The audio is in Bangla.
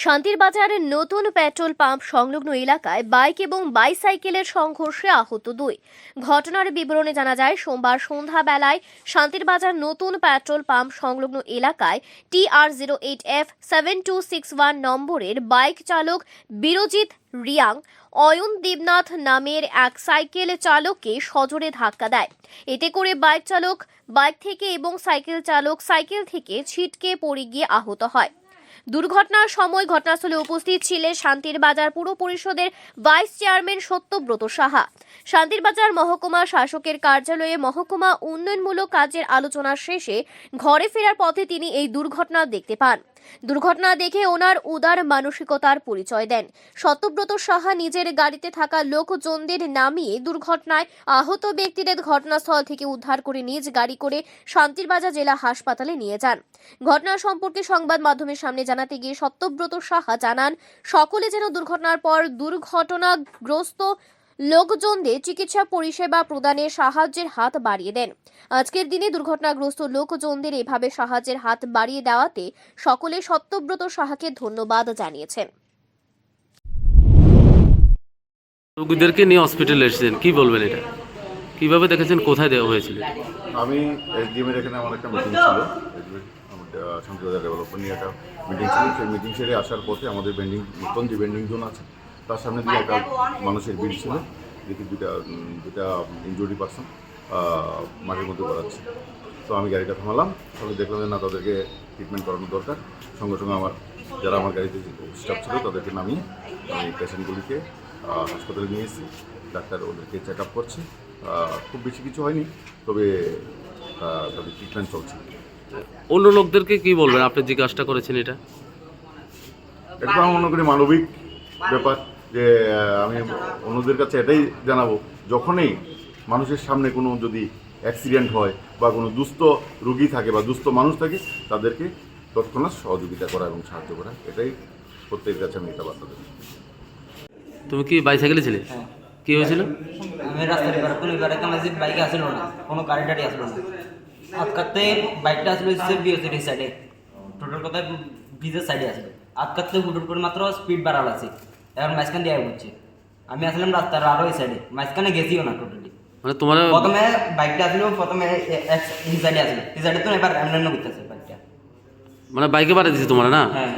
শান্তির বাজারের নতুন পেট্রোল পাম্প সংলগ্ন এলাকায় বাইক এবং বাইসাইকেলের সংঘর্ষে আহত 2। ঘটনার বিবরণে জানা যায়, সোমবার সন্ধ্যাবেলায় শান্তির বাজার নতুন পেট্রোল পাম্প সংলগ্ন এলাকায় TR08F7261 নম্বরের বাইক চালক বিরজিৎ রিয়াং অয়ন দেবনাথ নামের এক সাইকেল চালককে সজোরে ধাক্কা দেয়। এতে করে বাইক চালক বাইক থেকে এবং সাইকেল চালক সাইকেল থেকে ছিটকে পড়ে গিয়ে আহত হয়। দুর্ঘটনার সময় ঘটনাস্থলে উপস্থিত ছিলেন শান্তির বাজার পুর পরিষদের ভাইস চেয়ারম্যান সত্যব্রত সাহা। শান্তির বাজার মহকুমা শাসকের কার্যালয়ে মহকুমা উন্নয়নমূলক কাজের আলোচনা শেষে ঘরে ফেরার পথে তিনি এই দুর্ঘটনা দেখতে পান। দুর্ঘটনা দেখে ওনার উদার মানসিকতার পরিচয় দেন। সত্যব্রত সাহা নিজের গাড়িতে থাকা লোকজনদের নামিয়ে দুর্ঘটনায় আহত ব্যক্তিদের ঘটনাস্থল থেকে উদ্ধার করে নিজ গাড়ি করে শান্তির বাজার জেলা হাসপাতালে নিয়ে যান। ঘটনা সম্পর্কে সংবাদ মাধ্যমের সামনে জানাতে গিয়ে সত্যব্রত সাহা জানান, সকলে যেন দুর্ঘটনার পর দুর্ঘটনাগ্রস্ত লোকজনদের চিকিৎসা পরিষেবা প্রদানে সাহায্যের হাত বাড়িয়ে দেন। আজকের দিনে দুর্ঘটনাগ্রস্ত লোকজনদের এভাবে সাহায্যের হাত বাড়িয়ে দেওয়াতে সকলে সত্যব্রত সাহাকে ধন্যবাদ জানিয়েছেন। রোগীদেরকে নিয়ে হসপিটালে এসেছেন, কি বলবেন এটা? কিভাবে দেখেছেন, কোথায় দেওয়া হয়েছিল? আমি এসডিএমের এখানে আমার একটা মিটিং ছিল, শান্তিবাজার ডেভেলপমেন্ট নিয়ে একটা মিটিং ছিল। সেই মিটিং সেরে আসার পথে আমাদের নতুন যে বেন্ডিং জোন আছে তার সামনে দিয়ে একটা মানুষের ভিড় ছিল। দেখি দুটা ইনজুরি পারসন মাঠের মধ্যে করাচ্ছে। তো আমি গাড়িটা থামালাম, তাহলে দেখলাম যে না, তাদেরকে ট্রিটমেন্ট করানো দরকার। সঙ্গে সঙ্গে যারা আমার গাড়িতে স্টাফ ছিল তাদেরকে নামিয়ে আমি পেশেন্টগুলিকে হাসপাতালে নিয়ে এসেছি। ডাক্তার ওদেরকে চেক আপ করছে। খুব বেশি কিছু হয়নি, তবে তাদের ট্রিটমেন্ট চলছে। অন্য লোকদেরকে কি বলবেন, আপনি যে কাজটা করেছেন এটা? এটা আমি মনে করি মানবিক ব্যাপার, যে আমি অন্যদের কাছে এটাই জানাবো, যখনই মানুষের সামনে কোনো যদি অ্যাক্সিডেন্ট হয় বা কোনো দুস্থ রোগী থাকে বা দুস্থ মানুষ থাকে, তাদেরকে তৎক্ষণাৎ সহযোগিতা করা এবং সাহায্য করা, এটাই প্রত্যেকের কাছে আমি এটা বার্তা দেবো। তুমি কি বাইসাইকেলে ছিলে? হ্যাঁ। কি হয়েছিল? আমি রাস্তার এবার কোনো এবারে বাইক আসলো না, কোনো গাড়ি টাড়ি আসলো না। আজকাতে বাইকটা আসলো বিওসির সাইডে, টোটাল কথায় ব্রিজের সাইডে আসলো। আজকাতে হুটুট করে মাত্র স্পিড বাড়াল আছে, এখন মাঝখান দিয়ে হচ্ছে। আমি আসলাম রাস্তার আরো এই সাইডে, মাঝখানে গেছিও না টোটালি। মানে তোমার প্রথমে বাইকটা আসলো, প্রথমে এই সাইডে আসলো, এই সাইডে তো এবার অন্যান্য করতেছে বাইকটা। মানে বাইকে বাড়ি দিয়েছে তোমার, না? হ্যাঁ।